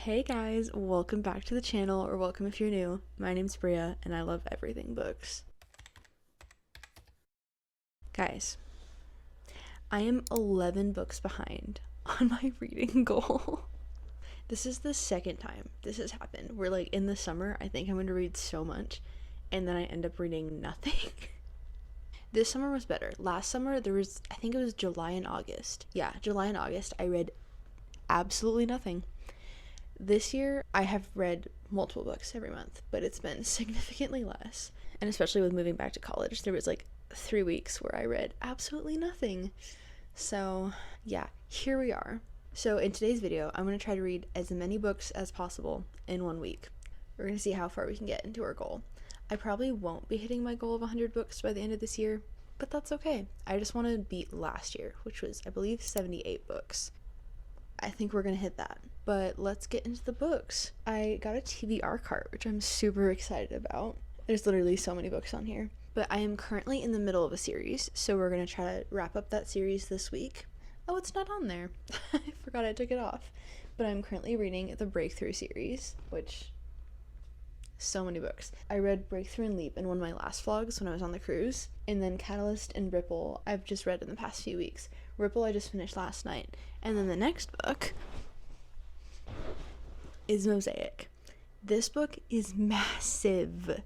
Hey guys, welcome back to the channel, or welcome if you're new. My name's Bria, and I love everything books. Guys, I am 11 books behind on my reading goal. This is the second time this has happened. We're like in the summer, I think I'm going to read so much, and then I end up reading nothing. This summer was better. Last summer, I think it was July and August. Yeah, July and August, I read absolutely nothing. This year, I have read multiple books every month, but it's been significantly less. And especially with moving back to college, there was like 3 weeks where I read absolutely nothing. So, yeah, here we are. So, in today's video, I'm going to try to read as many books as possible in 1 week. We're going to see how far we can get into our goal. I probably won't be hitting my goal of 100 books by the end of this year, but that's okay. I just want to beat last year, which was, I believe, 78 books. I think we're gonna hit that. But let's get into the books. I got a TBR cart, which I'm super excited about. There's literally so many books on here. But I am currently in the middle of a series, so we're gonna try to wrap up that series this week. Oh, it's not on there. I forgot I took it off. But I'm currently reading the Breakthrough series, which... so many books. I read Breakthrough and Leap in one of my last vlogs when I was on the cruise. And then Catalyst and Ripple I've just read in the past few weeks. Ripple I just finished last night. And then the next book is Mosaic. This book is massive.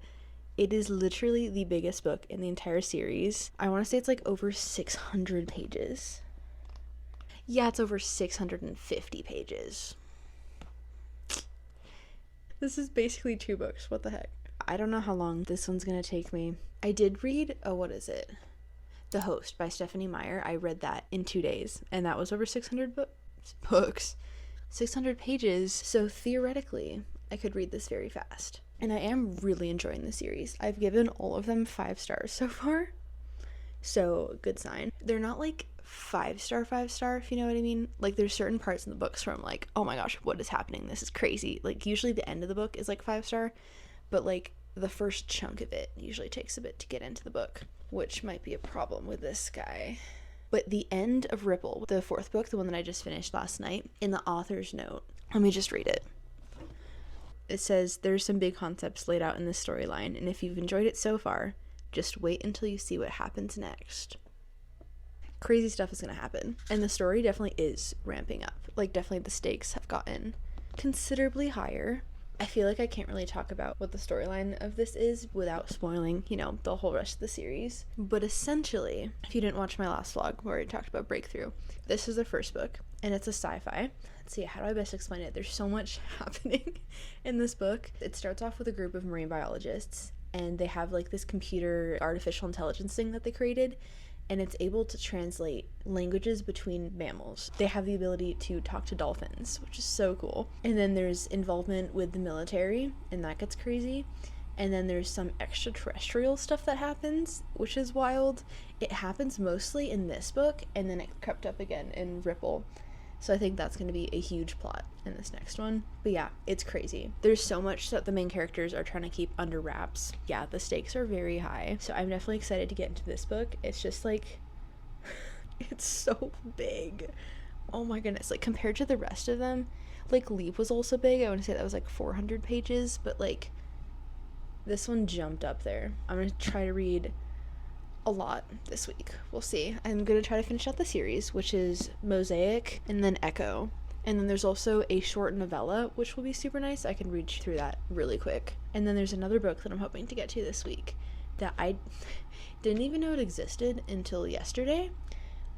It is literally the biggest book in the entire series. I want to say it's like over 600 pages. Yeah, it's over 650 pages. This is basically 2 books. What the heck? I don't know how long this one's gonna take me. I did read, what is it? The Host by Stephanie Meyer. I read that in 2 days, and that was over 600 books. 600 pages, so theoretically, I could read this very fast. And I am really enjoying the series. I've given all of them 5 stars so far, so good sign. They're not like 5-star, if you know what I mean. Like, there's certain parts in the books where I'm like, oh my gosh, what is happening? This is crazy. Like, usually the end of the book is like 5-star, but like the first chunk of it usually takes a bit to get into the book, which might be a problem with this guy. But the end of Ripple, the 4th book, the one that I just finished last night, in the author's note, let me just read it. It says, there's some big concepts laid out in this storyline, and if you've enjoyed it so far, just wait until you see what happens next. Crazy stuff is gonna happen, and the story definitely is ramping up. Like, definitely the stakes have gotten considerably higher. I feel like I can't really talk about what the storyline of this is without spoiling, you know, the whole rest of the series. But essentially, if you didn't watch my last vlog where I talked about Breakthrough, this is the first book, and it's a sci-fi. Let's see, how do I best explain it? There's so much happening in this book. It starts off with a group of marine biologists, and they have like this computer artificial intelligence thing that they created, and it's able to translate languages between mammals. They have the ability to talk to dolphins, which is so cool. And then there's involvement with the military, and that gets crazy. And then there's some extraterrestrial stuff that happens, which is wild. It happens mostly in this book, and then it crept up again in Ripple. So I think that's going to be a huge plot in this next one. But yeah, it's crazy. There's so much that the main characters are trying to keep under wraps. Yeah, the stakes are very high. So I'm definitely excited to get into this book. It's just like, it's so big. Oh my goodness. Like, compared to the rest of them, like Leap was also big. I want to say that was like 400 pages, but like this one jumped up there. I'm going to try to read a lot this week. We'll see. I'm gonna try to finish out the series, which is Mosaic and then Echo, and then there's also a short novella which will be super nice. I can read through that really quick. And then there's another book that I'm hoping to get to this week that I didn't even know it existed until yesterday,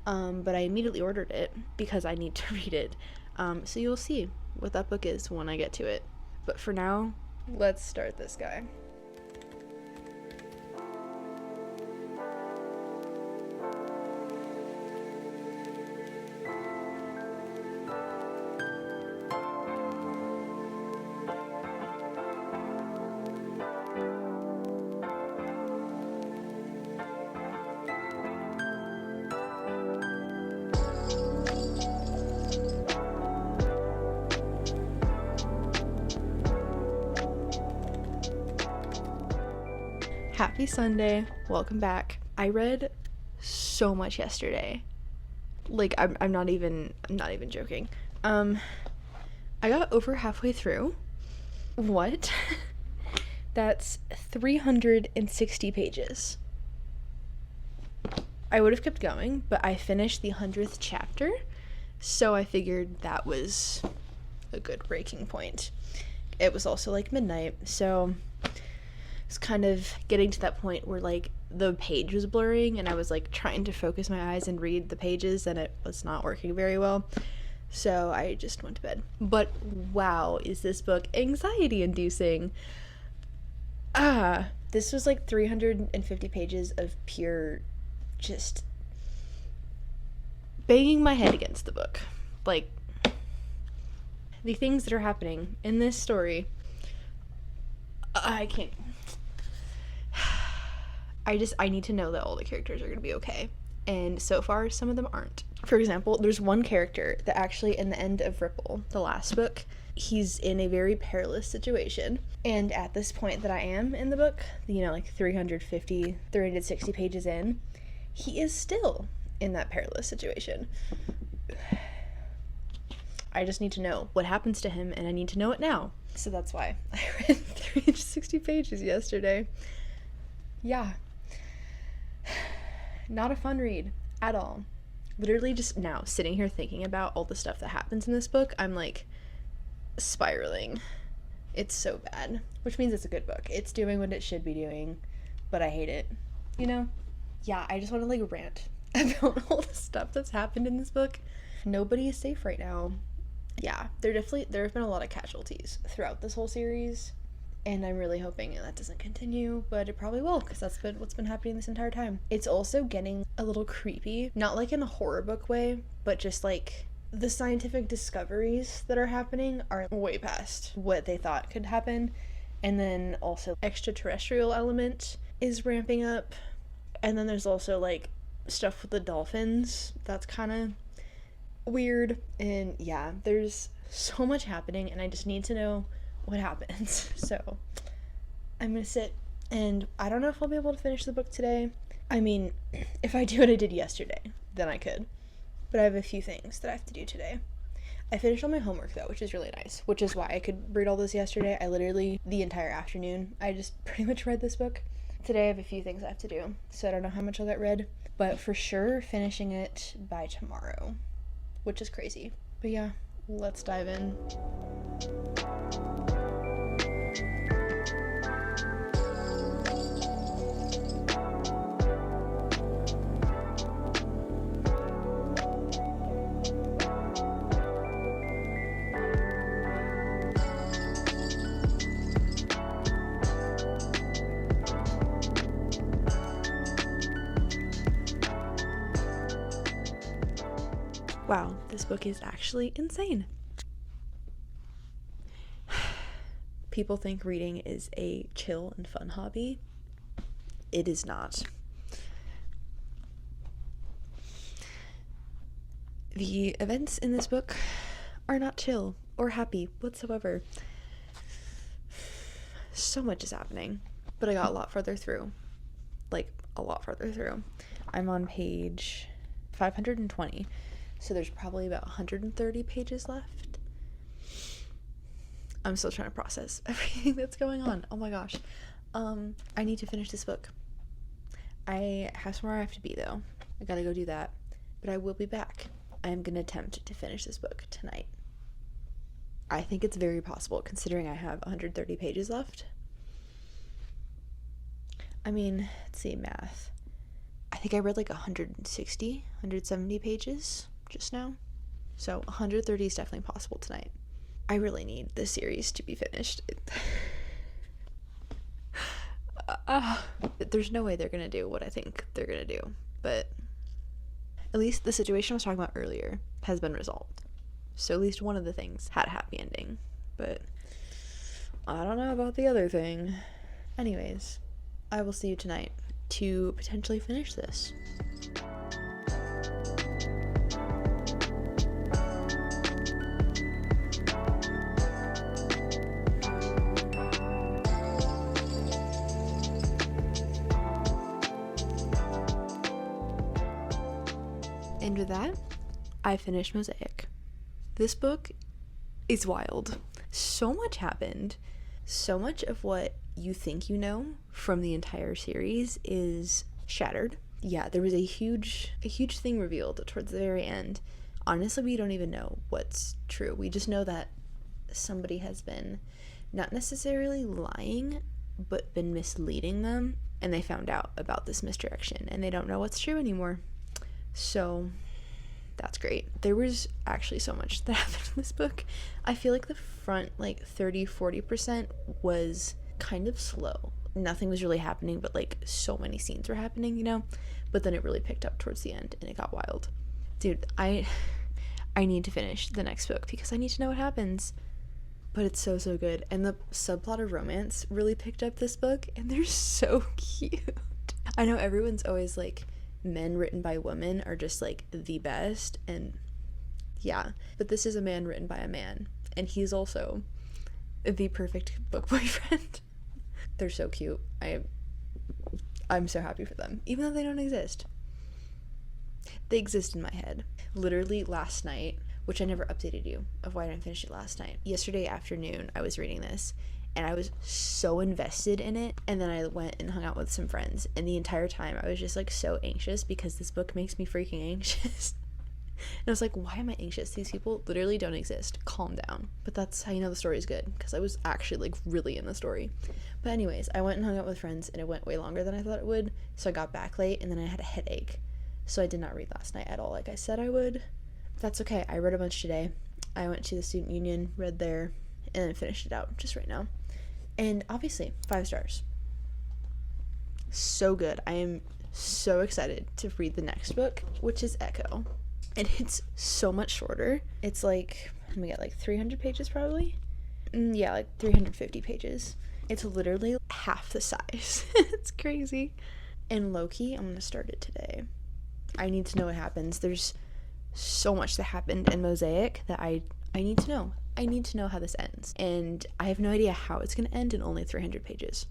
but I immediately ordered it because I need to read it. So you'll see what that book is when I get to it. But for now, let's start this guy. Happy Sunday, welcome back. I read so much yesterday. Like, I'm not even joking. I got over halfway through. What? That's 360 pages. I would have kept going, but I finished the 100th chapter, so I figured that was a good breaking point. It was also like midnight, so it's kind of getting to that point where like the page was blurring and I was like trying to focus my eyes and read the pages and it was not working very well. So I just went to bed. But wow, is this book anxiety inducing? This was like 350 pages of pure just banging my head against the book. Like, the things that are happening in this story, I can't. I need to know that all the characters are going to be okay. And so far, some of them aren't. For example, there's one character that actually, in the end of Ripple, the last book, he's in a very perilous situation. And at this point that I am in the book, you know, like 360 pages in, he is still in that perilous situation. I just need to know what happens to him, and I need to know it now. So that's why I read 360 pages yesterday. Yeah. Not a fun read at all. Literally just now sitting here thinking about all the stuff that happens in this book, I'm like spiraling. It's so bad, which means it's a good book. It's doing what it should be doing, but I hate it, you know? Yeah, I just want to like rant about all the stuff that's happened in this book. Nobody is safe right now. Yeah, there have been a lot of casualties throughout this whole series, and I'm really hoping that doesn't continue, but it probably will, because that's what's been happening this entire time. It's also getting a little creepy, not like in a horror book way, but just like the scientific discoveries that are happening are way past what they thought could happen, and then also extraterrestrial element is ramping up, and then there's also like stuff with the dolphins that's kind of weird, and yeah, there's so much happening, and I just need to know what happens. So I'm gonna sit, and I don't know if I'll be able to finish the book today. I mean, if I do what I did yesterday, then I could, but I have a few things that I have to do today. I finished all my homework though, which is really nice, which is why I could read all this yesterday. I literally, the entire afternoon, I just pretty much read this book. Today I have a few things I have to do, so I don't know how much I'll get read, but for sure finishing it by tomorrow, which is crazy. But yeah, let's dive in. Wow, this book is actually insane. People think reading is a chill and fun hobby. It is not. The events in this book are not chill or happy whatsoever. So much is happening, but I got a lot further through. Like, a lot further through. I'm on page 520. So there's probably about 130 pages left. I'm still trying to process everything that's going on. Oh my gosh. I need to finish this book. I have somewhere I have to be though. I gotta go do that. But I will be back. I am gonna attempt to finish this book tonight. I think it's very possible considering I have 130 pages left. I mean, let's see, math. I think I read like 170 pages just now. So 130 is definitely possible tonight. I really need this series to be finished. There's no way they're gonna do what I think they're gonna do, but at least the situation I was talking about earlier has been resolved. So at least one of the things had a happy ending, but I don't know about the other thing. Anyways, I will see you tonight to potentially finish this. And with that, I finished Mosaic. This book is wild. So much happened. So much of what you think you know from the entire series is shattered. Yeah, there was a huge thing revealed towards the very end. Honestly, we don't even know what's true. We just know that somebody has been not necessarily lying, but been misleading them, and they found out about this misdirection, and they don't know what's true anymore. So that's great. There was actually so much that happened in this book. I feel like the front, like 30-40% was kind of slow. Nothing was really happening, but like so many scenes were happening, you know? But then it really picked up towards the end and it got wild. Dude, I need to finish the next book because I need to know what happens. But it's so good. And the subplot of romance really picked up this book, and they're so cute. I know everyone's always like, men written by women are just like the best, and yeah, but this is a man written by a man, and he's also the perfect book boyfriend. They're so cute. I'm so happy for them, even though they don't exist. They exist in my head. Literally last night, which I never updated you of why I didn't finish it last night. Yesterday afternoon, I was reading this, and I was so invested in it, and then I went and hung out with some friends, and the entire time I was just like so anxious because this book makes me freaking anxious. And I was like, why am I anxious? These people literally don't exist. Calm down. But that's how you know the story is good, because I was actually like really in the story. But anyways, I went and hung out with friends, and it went way longer than I thought it would, so I got back late, and then I had a headache, so I did not read last night at all like I said I would. That's okay. I read a bunch today. I went to the student union, read there, and then finished it out just right now. And obviously, 5 stars. So good. I am so excited to read the next book, which is Echo. And it's so much shorter. It's like, let me get like 300 pages probably? Yeah, like 350 pages. It's literally half the size. It's crazy. And low-key, I'm going to start it today. I need to know what happens. There's so much that happened in Mosaic that I need to know. I need to know how this ends. And I have no idea how it's going to end in only 300 pages.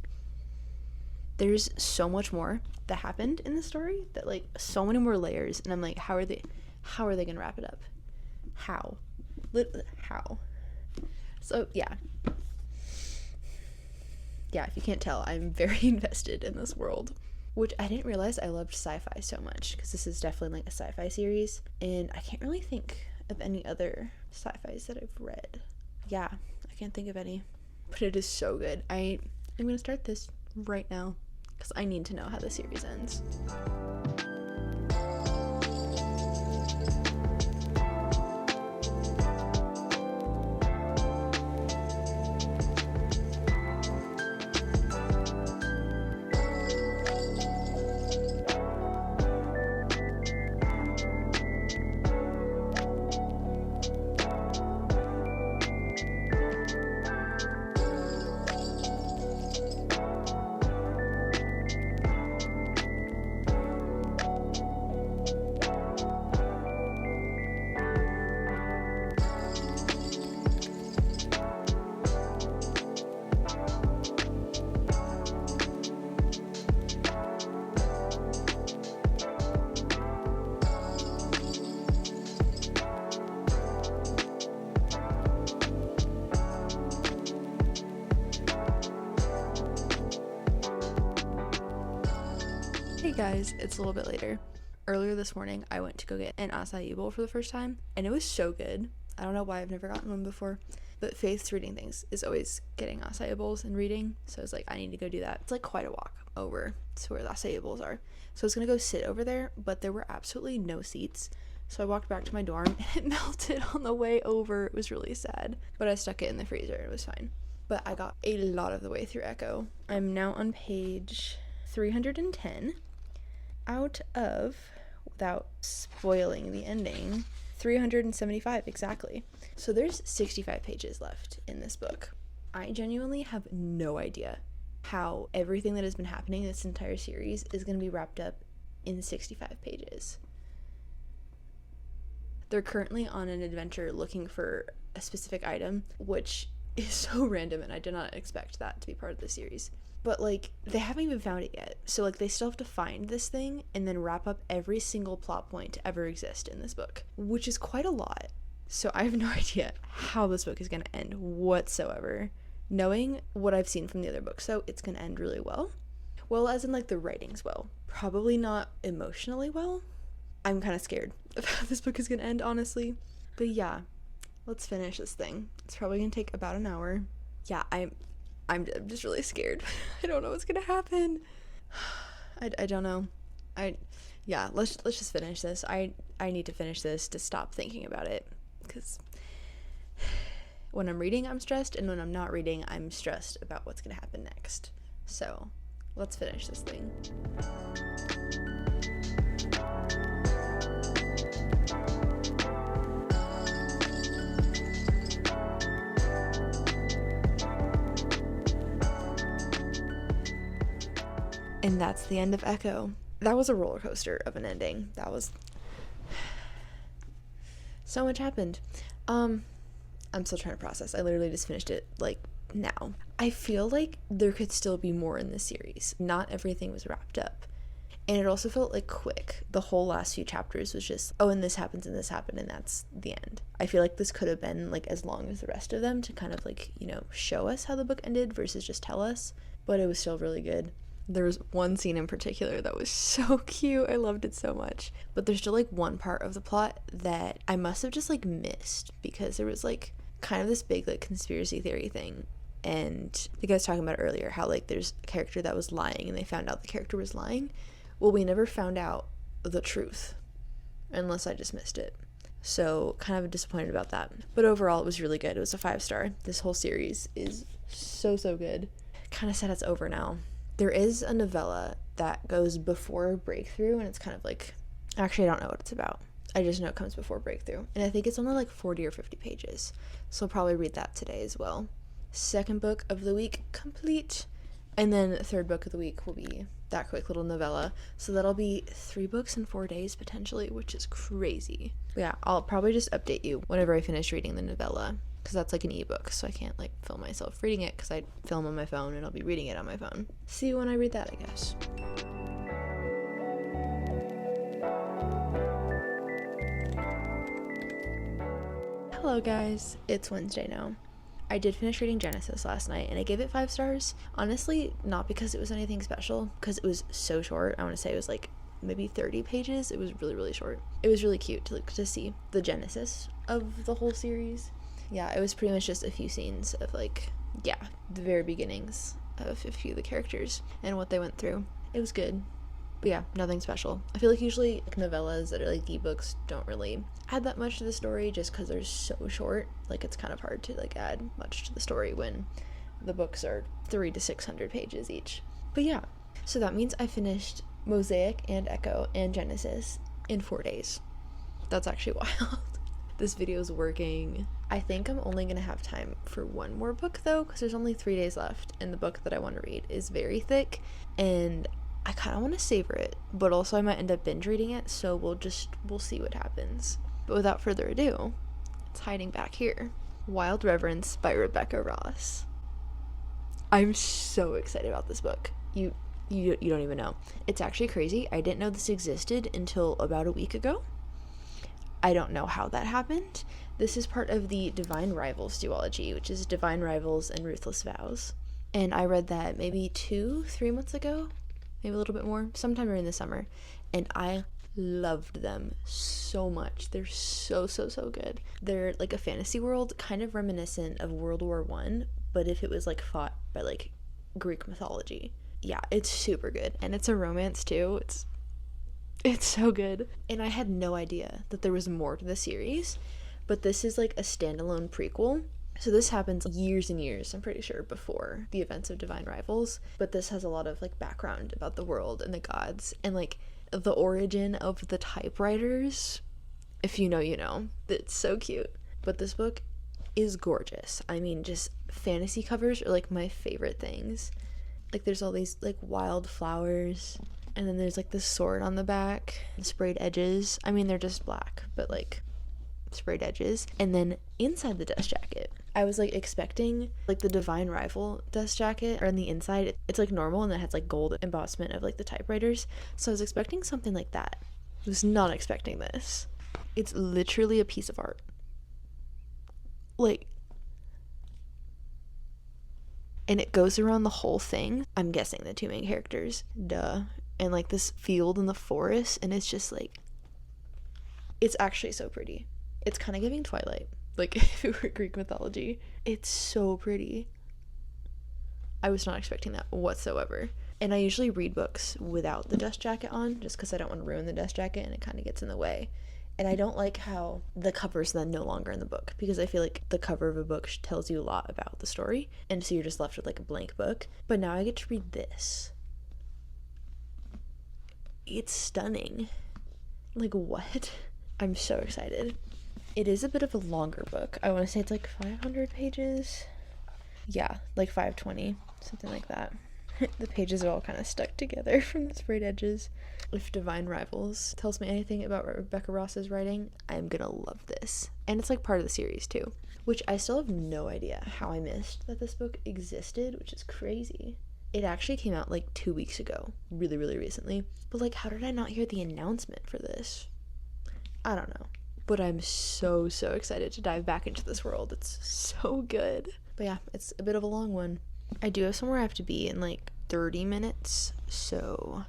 There's so much more that happened in the story, that like so many more layers, and I'm like, how are they going to wrap it up? How? So yeah, if you can't tell, I'm very invested in this world. Which I didn't realize I loved sci-fi so much, because this is definitely like a sci-fi series, and I can't really think of any other sci-fis that I've read. Yeah, I can't think of any, but it is so good. I'm gonna start this right now because I need to know how the series ends. Hey guys, it's a little bit later. Earlier this morning, I went to go get an acai bowl for the first time, and it was so good. I don't know why I've never gotten one before, but Faith's reading things is always getting acai bowls and reading, so I was like, I need to go do that. It's like quite a walk over to where the acai bowls are, so I was gonna go sit over there, but there were absolutely no seats, so I walked back to my dorm, and it melted on the way over. It was really sad, but I stuck it in the freezer, and it was fine. But I got a lot of the way through Echo. I'm now on page 310. Out of, without spoiling the ending, 375 exactly. So there's 65 pages left in this book. I genuinely have no idea how everything that has been happening in this entire series is going to be wrapped up in 65 pages. They're currently on an adventure looking for a specific item, which is so random, and I did not expect that to be part of the series. But like, they haven't even found it yet, so like they still have to find this thing and then wrap up every single plot point to ever exist in this book, which is quite a lot. So I have no idea how this book is going to end whatsoever. Knowing what I've seen from the other books, though, it's going to end really well. Well, as in, like, the writing's well. Probably not emotionally well. I'm kind of scared of how this book is going to end, honestly. But yeah, let's finish this thing. It's probably going to take about an hour. Yeah, I'm just really scared. I don't know what's going to happen. I don't know. Yeah, let's just finish this. I need to finish this to stop thinking about it, because when I'm reading, I'm stressed, and when I'm not reading, I'm stressed about what's going to happen next. So, let's finish this thing. And that's the end of Echo. That was a roller coaster of an ending. That was... so much happened. I'm still trying to process. I literally just finished it, like, now. I feel like there could still be more in this series. Not everything was wrapped up. And it also felt, like, quick. The whole last few chapters was just, oh, and this happens, and this happened, and that's the end. I feel like this could have been, like, as long as the rest of them to kind of, like, you know, show us how the book ended versus just tell us. But it was still really good. There was one scene in particular that was so cute. I loved it so much. But there's still, like, one part of the plot that I must have just, like, missed, because there was, like, kind of this big, like, conspiracy theory thing. And I think I was talking about earlier how, like, there's a character that was lying and they found out the character was lying. Well, we never found out the truth, unless I just missed it. So kind of disappointed about that. But overall, it was really good. It was a 5-star. This whole series is so good. Kind of sad it's over now. There is a novella that goes before Breakthrough, and it's kind of like, actually, I don't know what it's about. I just know it comes before Breakthrough. And I think it's only like 40 or 50 pages. So I'll probably read that today as well. Second book of the week complete. And then third book of the week will be that quick little novella. So that'll be 3 books in 4 days potentially, which is crazy. But yeah, I'll probably just update you whenever I finish reading the novella, because that's like an ebook, so I can't like film myself reading it because I film on my phone and I'll be reading it on my phone. See you when I read that, I guess. Hello guys, it's Wednesday now. I did finish reading Genesis last night and I gave it 5 stars. Honestly, not because it was anything special, because it was so short. I want to say it was like maybe 30 pages. It was really short. It was really cute to see the genesis of the whole series. Yeah, it was pretty much just a few scenes of like, yeah, the very beginnings of a few of the characters and what they went through. It was good. But yeah, nothing special. I feel like usually like novellas that are like ebooks don't really add that much to the story just because they're so short. Like it's kind of hard to like add much to the story when the books are 300 to 600 pages each. But yeah, so that means I finished Mosaic and Echo and Genesis in 4 days. That's actually wild. This video is working. I think I'm only gonna have time for one more book though, because there's only 3 days left, and the book that I want to read is very thick and I kind of want to savor it, but also I might end up binge reading it, so we'll see what happens. But without further ado, it's hiding back here. Wild Reverence by Rebecca Ross. I'm so excited about this book. You don't even know. It's actually crazy. I didn't know this existed until about a week ago. I don't know how that happened. This is part of the Divine Rivals duology, which is Divine Rivals and Ruthless Vows. And I read that maybe 2-3 months ago. Maybe a little bit more, sometime during the summer, and I loved them so much. They're so good. They're like a fantasy world, kind of reminiscent of World War I, but if it was like fought by like Greek mythology. Yeah, it's super good, and it's a romance too. It's so good, and I had no idea that there was more to the series, but this is like a standalone prequel. So this happens years and years, I'm pretty sure, before the events of Divine Rivals. But this has a lot of like background about the world and the gods and like the origin of the typewriters. If you know, you know. It's so cute. But this book is gorgeous. I mean, just fantasy covers are like my favorite things. Like there's all these like wild flowers, and then there's like this sword on the back, and sprayed edges. I mean, they're just black, but like sprayed edges. And then inside the dust jacket, I was like expecting like the Divine Rival dust jacket, or on the inside it's like normal and it has like gold embossment of like the typewriters, so I was expecting something like that. I was not expecting this. It's literally a piece of art. Like, and it goes around the whole thing. I'm guessing the two main characters, duh, and like this field in the forest, and it's just like, it's actually so pretty. It's kind of giving Twilight, like if it were Greek mythology. It's so pretty. I was not expecting that whatsoever. And I usually read books without the dust jacket on, just because I don't want to ruin the dust jacket and it kind of gets in the way. And I don't like how the cover's then no longer in the book, because I feel like the cover of a book tells you a lot about the story, and so you're just left with like a blank book. But now I get to read this. It's stunning. Like, what? I'm so excited. It is a bit of a longer book. I want to say it's like 500 pages. Yeah, like 520, something like that. The pages are all kind of stuck together from the sprayed edges. If Divine Rivals tells me anything about Rebecca Ross's writing, I'm gonna love this. And it's like part of the series too, which I still have no idea how I missed that this book existed, which is crazy. It actually came out like 2 weeks ago, really, really recently. But like, how did I not hear the announcement for this? I don't know. But I'm so, so excited to dive back into this world. It's so good. But yeah, it's a bit of a long one. I do have somewhere I have to be in like 30 minutes, so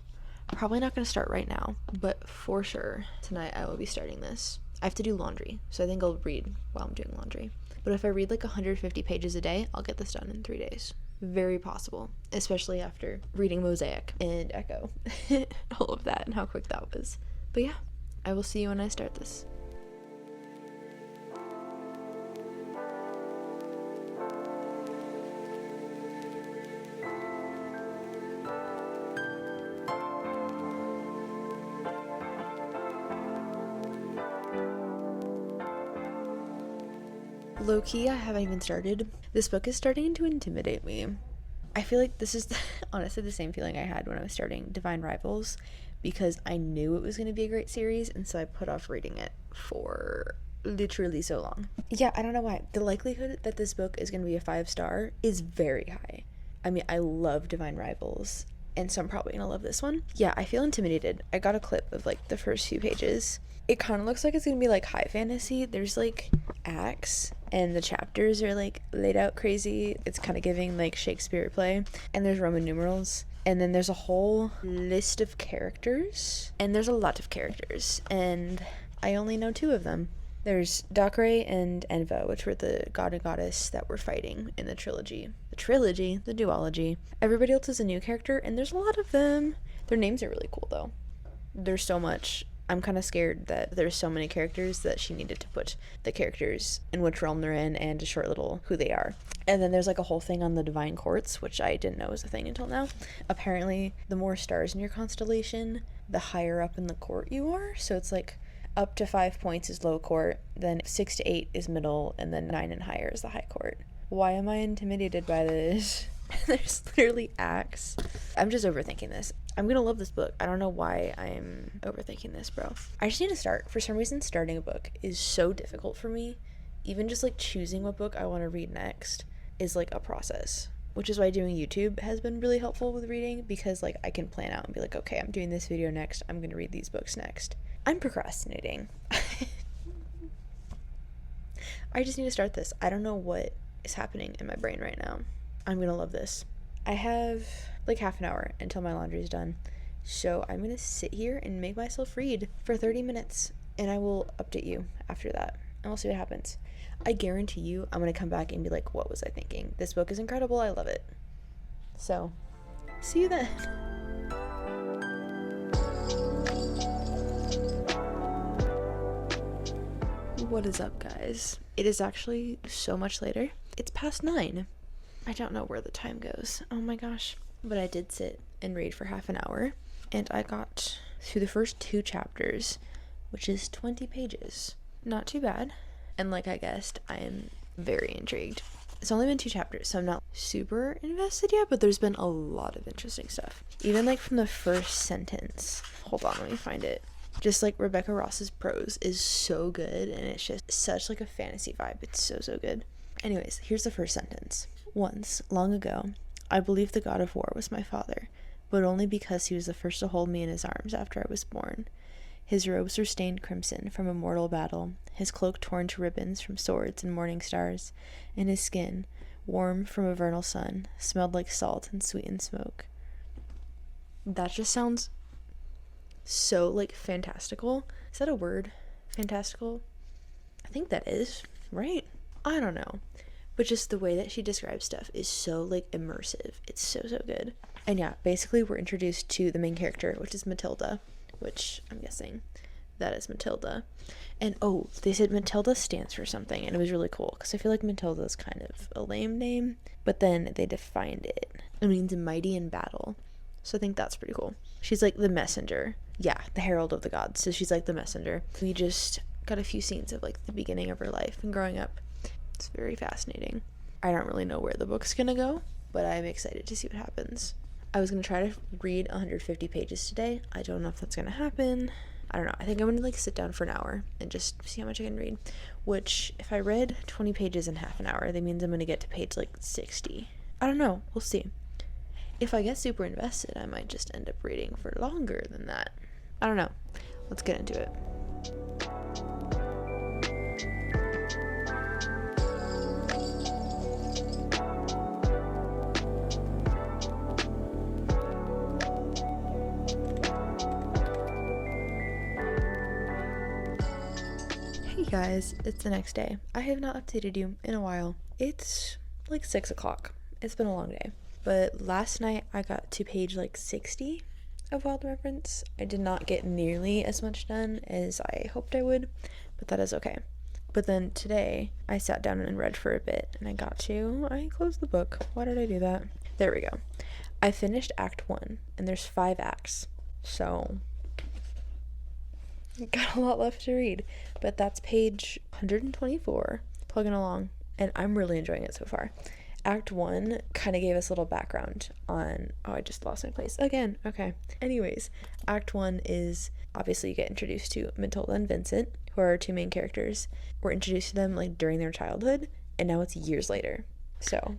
probably not going to start right now, but for sure tonight I will be starting this. I have to do laundry, so I think I'll read while I'm doing laundry. But if I read like 150 pages a day, I'll get this done in 3 days. Very possible, especially after reading Mosaic and Echo. All of that and how quick that was. But yeah, I will see you when I start this. Low-key, I haven't even started. This book is starting to intimidate me. I feel like this is honestly the same feeling I had when I was starting Divine Rivals, because I knew it was going to be a great series, and so I put off reading it for literally so long. Yeah, I don't know why. The likelihood that this book is going to be a 5-star is very high. I mean, I love Divine Rivals, and so I'm probably going to love this one. Yeah, I feel intimidated. I got a clip of like the first few pages. It kind of looks like it's going to be like high fantasy. There's like acts, and the chapters are like laid out crazy. It's kind of giving like Shakespeare play, and there's Roman numerals, and then there's a whole list of characters, and there's a lot of characters, and I only know 2 of them. There's Dakare and Enva, which were the god and goddess that were fighting in the trilogy. The duology. Everybody else is a new character, and there's a lot of them. Their names are really cool though. There's so much. I'm kind of scared that there's so many characters that she needed to put the characters in which realm they're in and a short little who they are. And then there's like a whole thing on the divine courts, which I didn't know was a thing until now. Apparently, the more stars in your constellation, the higher up in the court you are. So it's like up to 5 points is low court, then 6 to 8 is middle, and then 9 and higher is the high court. Why am I intimidated by this? There's literally acts. I'm just overthinking this. I'm gonna love this book. I don't know why I'm overthinking this, bro. I just need to start. For some reason, starting a book is so difficult for me. Even just like choosing what book I want to read next is like a process, which is why doing YouTube has been really helpful with reading, because like I can plan out and be like, okay, I'm doing this video next, I'm gonna read these books next. I'm procrastinating. I just need to start this. I don't know what is happening in my brain right now. I'm gonna love this. I have like half an hour until my laundry is done, so I'm gonna sit here and make myself read for 30 minutes, and I will update you after that, and we'll see what happens. I guarantee you I'm gonna come back and be like, what was I thinking? This book is incredible. I love it. So see you then. What is up, guys? It is actually so much later. It's past 9. I don't know where the time goes. Oh my gosh. But I did sit and read for half an hour, and I got through the first 2 chapters, which is 20 pages. Not too bad. And like I guessed, I am very intrigued. It's only been 2 chapters, so I'm not super invested yet, but there's been a lot of interesting stuff. Even like from the first sentence. Hold on, let me find it. Just like Rebecca Ross's prose is so good, and it's just such like a fantasy vibe. It's so, so good. Anyways, here's the first sentence. Once, long ago, I believed the god of war was my father, but only because he was the first to hold me in his arms after I was born. His robes were stained crimson from a mortal battle, his cloak torn to ribbons from swords and morning stars, and his skin, warm from a vernal sun, smelled like salt and sweetened smoke. That just sounds so, like, fantastical. Is that a word? Fantastical? I think that is, right? I don't know. But just the way that she describes stuff is so, like, immersive. It's so, so good. And yeah, basically we're introduced to the main character, which is Matilda, which I'm guessing that is Matilda. And oh, they said Matilda stands for something, and it was really cool, because I feel like Matilda is kind of a lame name, but then they defined it. It means mighty in battle. So I think that's pretty cool. She's like the messenger. Yeah, the herald of the gods. So she's like the messenger. We just got a few scenes of like the beginning of her life and growing up. It's very fascinating. I don't really know where the book's gonna go, but I'm excited to see what happens. I was gonna try to read 150 pages today. I don't know if that's gonna happen. I don't know. I think I'm gonna like sit down for an hour and just see how much I can read. Which, if I read 20 pages in half an hour, that means I'm gonna get to page like 60. I don't know. We'll see. If I get super invested, I might just end up reading for longer than that. I don't know. Let's get into it. Hey guys, it's the next day. I have not updated you in a while. It's like 6 o'clock. It's been a long day. But last night I got to page like 60 of Wild Reverence. I did not get nearly as much done as I hoped I would, but that is okay. But then today I sat down and read for a bit, and I closed the book. Why did I do that? There we go. I finished Act 1, and there's 5 acts, so I got a lot left to read. But that's page 124, plugging along, and I'm really enjoying it so far. Act 1 kind of gave us a little background on... Oh, I just lost my place again. Okay. Anyways, Act 1 is... Obviously, you get introduced to Matilda and Vincent, who are our 2 main characters. We're introduced to them, like, during their childhood, and now it's years later. So,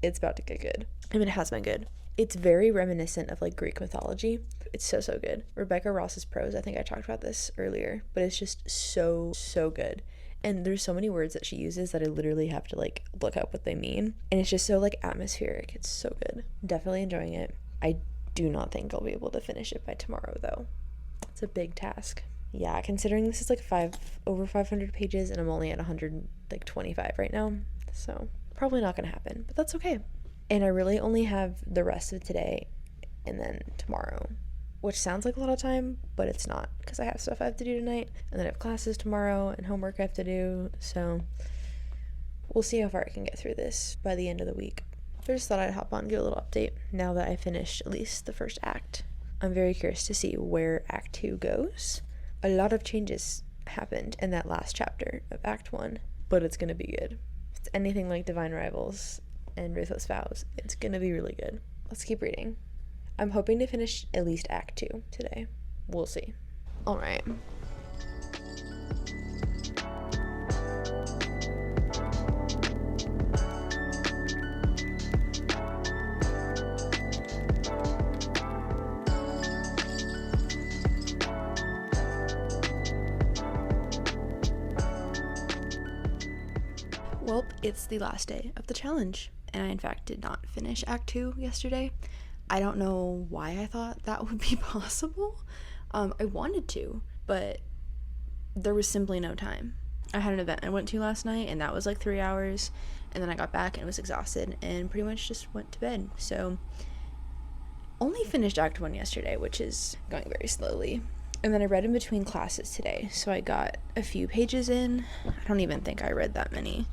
it's about to get good. I mean, it has been good. It's very reminiscent of, like, Greek mythology. It's so, so good. Rebecca Ross's prose, I think I talked about this earlier, but it's just so, so good. And there's so many words that she uses that I literally have to, like, look up what they mean. And it's just so, like, atmospheric. It's so good. Definitely enjoying it. I do not think I'll be able to finish it by tomorrow, though. It's a big task. Yeah, considering this is, like, over 500 pages, and I'm only at 125 right now. So, probably not gonna happen. But that's okay. And I really only have the rest of today and then tomorrow, which sounds like a lot of time, but it's not, because I have stuff I have to do tonight, and then I have classes tomorrow and homework I have to do, so we'll see how far I can get through this by the end of the week. I just thought I'd hop on and give a little update now that I finished at least the first act. I'm very curious to see where Act 2 goes. A lot of changes happened in that last chapter of Act 1, but it's going to be good. If it's anything like Divine Rivals and Ruthless Vows, it's going to be really good. Let's keep reading. I'm hoping to finish at least Act 2 today. We'll see. Alright. Well, it's the last day of the challenge, and I in fact did not finish Act 2 yesterday. I don't know why I thought that would be possible. I wanted to, but there was simply no time. I had an event I went to last night, and that was like 3 hours, and then I got back and was exhausted and pretty much just went to bed. So only finished Act 1 yesterday, which is going very slowly. And then I read in between classes today, so I got a few pages in. I don't even think I read that many.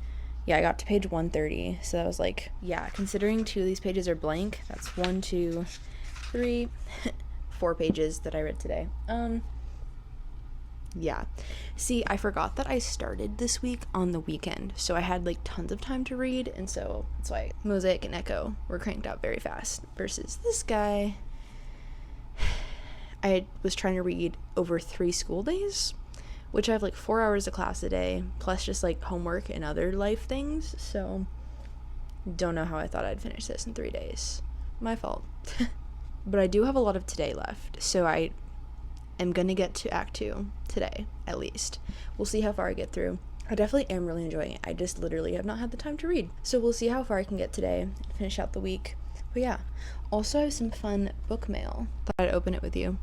Yeah, I got to page 130, so that was like, yeah, considering 2 of these pages are blank, that's 1, 2, 3, 4 pages that I read today. Yeah. See, I forgot that I started this week on the weekend, so I had like tons of time to read, and so that's why Mosaic and Echo were cranked out very fast, versus this guy. I was trying to read over 3 school days, which I have like 4 hours of class a day, plus just like homework and other life things, so don't know how I thought I'd finish this in 3 days. My fault. But I do have a lot of today left, so I am gonna get to Act 2 today, at least. We'll see how far I get through. I definitely am really enjoying it. I just literally have not had the time to read. So we'll see how far I can get today, finish out the week. But yeah, also I have some fun book mail. Thought I'd open it with you.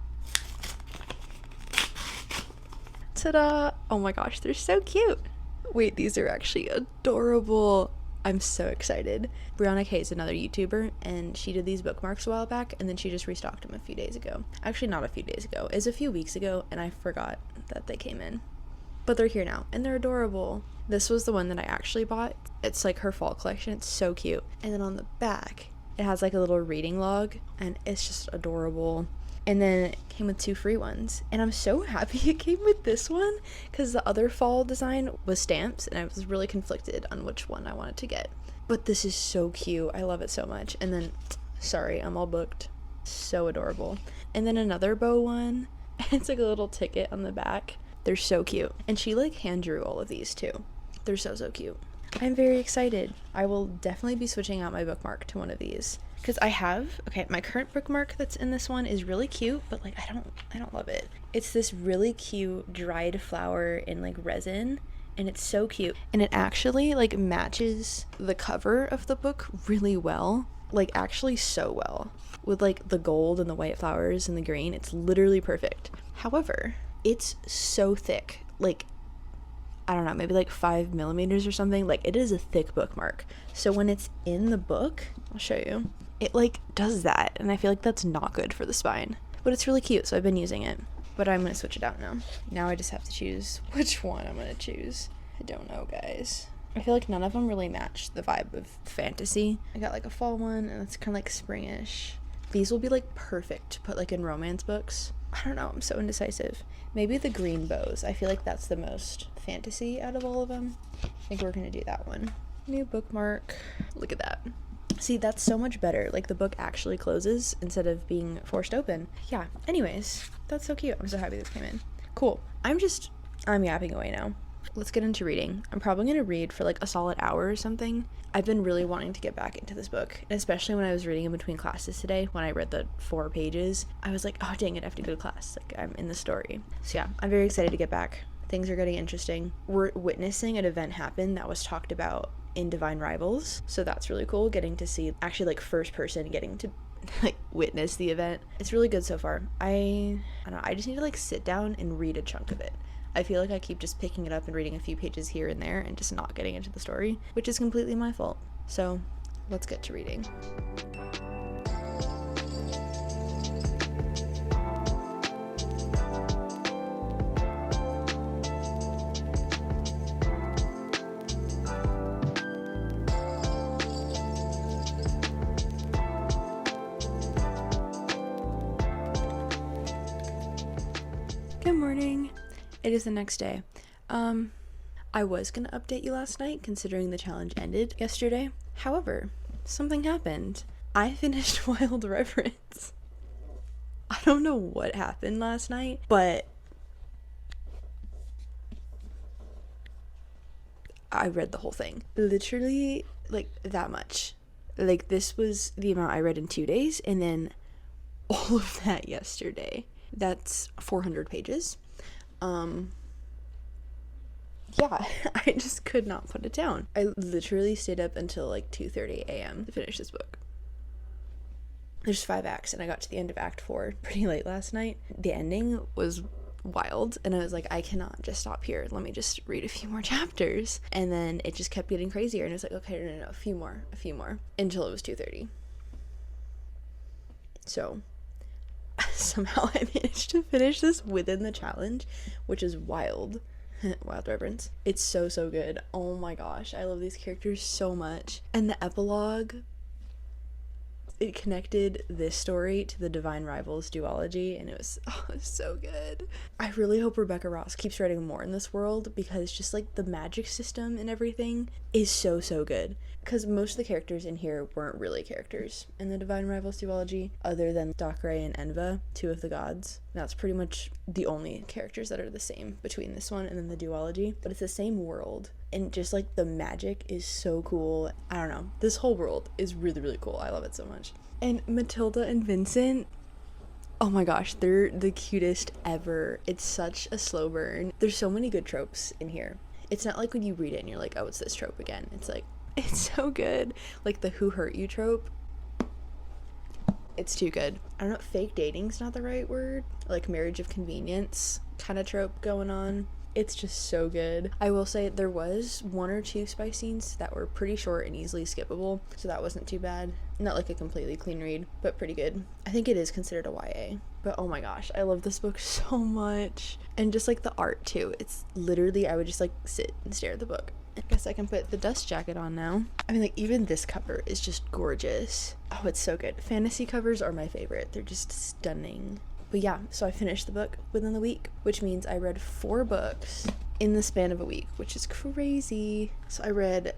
Ta-da! Oh my gosh, they're so cute. Wait, these are actually adorable. I'm so excited. Brianna K is another YouTuber, and she did these bookmarks a while back, and then she just restocked them a few days ago. Actually, not a few days ago. It was a few weeks ago, and I forgot that they came in. But they're here now, and they're adorable. This was the one that I actually bought. It's like her fall collection. It's so cute. And then on the back, it has like a little reading log, and it's just adorable. And then it came with 2 free ones, and I'm so happy it came with this one, because the other fall design was stamps, and I was really conflicted on which one I wanted to get. But this is so cute. I love it so much. And then, sorry, I'm all booked. So adorable. And then another bow one. It's like a little ticket on the back. They're so cute. And she like hand drew all of these too. They're so cute. I'm very excited. I will definitely be switching out my bookmark to one of these. Because I have, okay, my current bookmark that's in this one is really cute, but like I don't love it. It's this really cute dried flower in like resin, and it's so cute. And it actually like matches the cover of the book really well. Like actually so well. With like the gold and the white flowers and the green. It's literally perfect. However, it's so thick. Like, I don't know, maybe like 5 millimeters or something. Like it is a thick bookmark. So when it's in the book, I'll show you. It like does that, and I feel like that's not good for the spine. But it's really cute, so I've been using it. But I'm gonna switch it out now. Now I just have to choose which one I'm gonna choose. I don't know, guys. I feel like none of them really match the vibe of fantasy. I got like a fall one, and it's kind of like springish. These will be like perfect to put like in romance books. I don't know, I'm so indecisive. Maybe the green bows. I feel like that's the most fantasy out of all of them. I think we're gonna do that one. New bookmark. Look at that. See, that's so much better. Like the book actually closes instead of being forced open. Yeah, anyways, that's so cute. I'm so happy this came in. Cool. I'm yapping away now. Let's get into reading. I'm probably gonna read for like a solid hour or something. I've been really wanting to get back into this book, and especially when I was reading in between classes today. When I read the 4 pages, I was like, oh dang it, I have to go to class. Like I'm in the story. So yeah, I'm very excited to get back. Things are getting interesting. We're witnessing an event happen that was talked about in Divine Rivals, so that's really cool, getting to see actually like first person getting to like witness the event. It's really good so far. I don't know, I just need to like sit down and read a chunk of it. I feel like I keep just picking it up and reading a few pages here and there and just not getting into the story, which is completely my fault. So let's get to reading. Good morning. It is the next day. I was gonna update you last night considering the challenge ended yesterday. However, something happened. I finished Wild Reverence. I don't know what happened last night, but I read the whole thing. Literally, like, that much. Like, this was the amount I read in 2 days, and then all of that yesterday. That's 400 pages. Yeah, I just could not put it down. I literally stayed up until like 2:30 a.m. to finish this book. There's 5 acts, and I got to the end of Act 4 pretty late last night. The ending was wild, and I was like, I cannot just stop here. Let me just read a few more chapters. And then it just kept getting crazier, and it was like, okay, no, a few more, until it was 2:30. So somehow I managed to finish this within the challenge, which is wild. Wild Reverence. It's so good. Oh my gosh, I love these characters so much. And the epilogue, it connected this story to the Divine Rivals duology, and it was so good. I really hope Rebecca Ross keeps writing more in this world, because just like the magic system and everything is so good. Because most of the characters in here weren't really characters in the Divine Rivals duology, other than Dakre and Enva, 2 of the gods. That's pretty much the only characters that are the same between this one and then the duology. But it's the same world, and just like the magic is so cool. I don't know, this whole world is really cool. I love it so much. And Matilda and Vincent, Oh my gosh, they're the cutest ever. It's such a slow burn. There's so many good tropes in here. It's not like when you read it and you're like, oh, it's this trope again. It's like, it's so good. Like the who hurt you trope. It's too good. I don't know, fake dating's not the right word. Like marriage of convenience kind of trope going on. It's just so good. I will say there was 1 or 2 spy scenes that were pretty short and easily skippable, so that wasn't too bad. Not like a completely clean read, but pretty good. I think it is considered a YA. But oh my gosh, I love this book so much. And just like the art too. It's literally, I would just like sit and stare at the book. I guess I can put the dust jacket on now. I mean, like, even this cover is just gorgeous. Oh, it's so good. Fantasy covers are my favorite. They're just stunning. But yeah, so I finished the book within the week, which means I read 4 books in the span of a week, which is crazy. So I read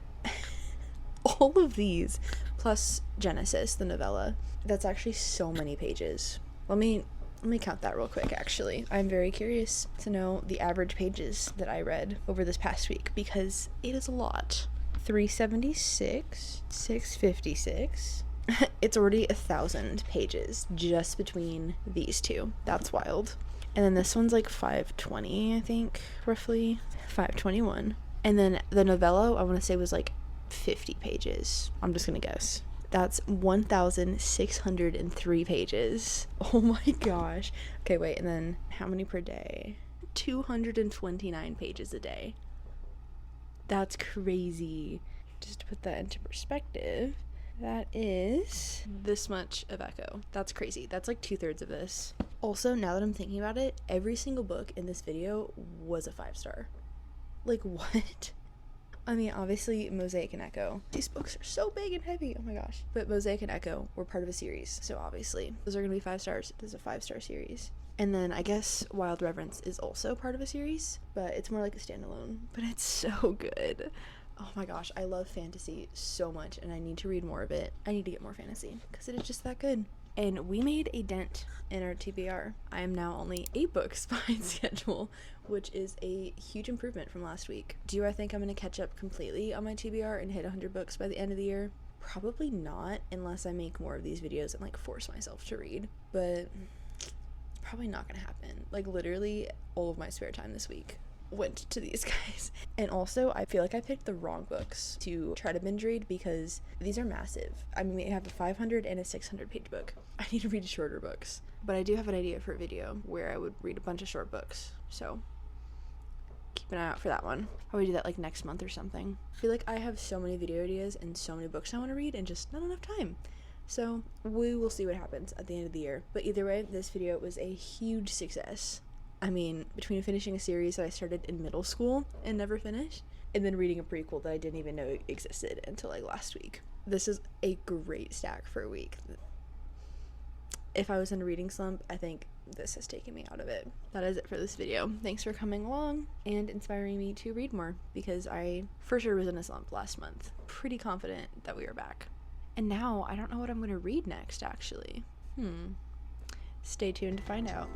all of these, plus Genesis, the novella. That's actually so many pages. Let me count that real quick, actually. I'm very curious to know the average pages that I read over this past week, because it is a lot. 376, 656. It's already 1,000 pages just between these two. That's wild. And then this one's like 520, I think, roughly 521. And then the novella, I want to say, was like 50 pages. I'm just gonna guess. That's 1,603 pages. Oh my gosh. Okay, wait, and then how many per day? 229 pages a day. That's crazy. Just to put that into perspective, that is this much of Echo. That's crazy. That's like 2/3 of this. Also, now that I'm thinking about it, every single book in this video was a 5-star. Like, what? I mean, obviously, Mosaic and Echo. These books are so big and heavy. Oh my gosh. But Mosaic and Echo were part of a series. So obviously, those are going to be 5 stars. This is a 5-star series. And then I guess Wild Reverence is also part of a series, but it's more like a standalone. But it's so good. Oh my gosh, I love fantasy so much, and I need to read more of it. I need to get more fantasy because it is just that good. And we made a dent in our TBR. I am now only 8 books behind schedule, which is a huge improvement from last week. Do I think I'm going to catch up completely on my TBR and hit 100 books by the end of the year? Probably not, unless I make more of these videos and like force myself to read. But probably not going to happen. Like literally all of my spare time this week went to these guys. And also, I feel like I picked the wrong books to try to binge read because these are massive. I mean, we have a 500 and a 600 page book. I need to read shorter books. But I do have an idea for a video where I would read a bunch of short books. So keep an eye out for that one. I'll probably do that like next month or something. I feel like I have so many video ideas and so many books I want to read and just not enough time. So we will see what happens at the end of the year. But either way, this video was a huge success. I mean, between finishing a series that I started in middle school and never finished, and then reading a prequel that I didn't even know existed until like last week. This is a great stack for a week. If I was in a reading slump, I think this has taken me out of it. That is it for this video. Thanks for coming along and inspiring me to read more, because I for sure was in a slump last month. Pretty confident that we are back. And now I don't know what I'm going to read next, actually. Stay tuned to find out.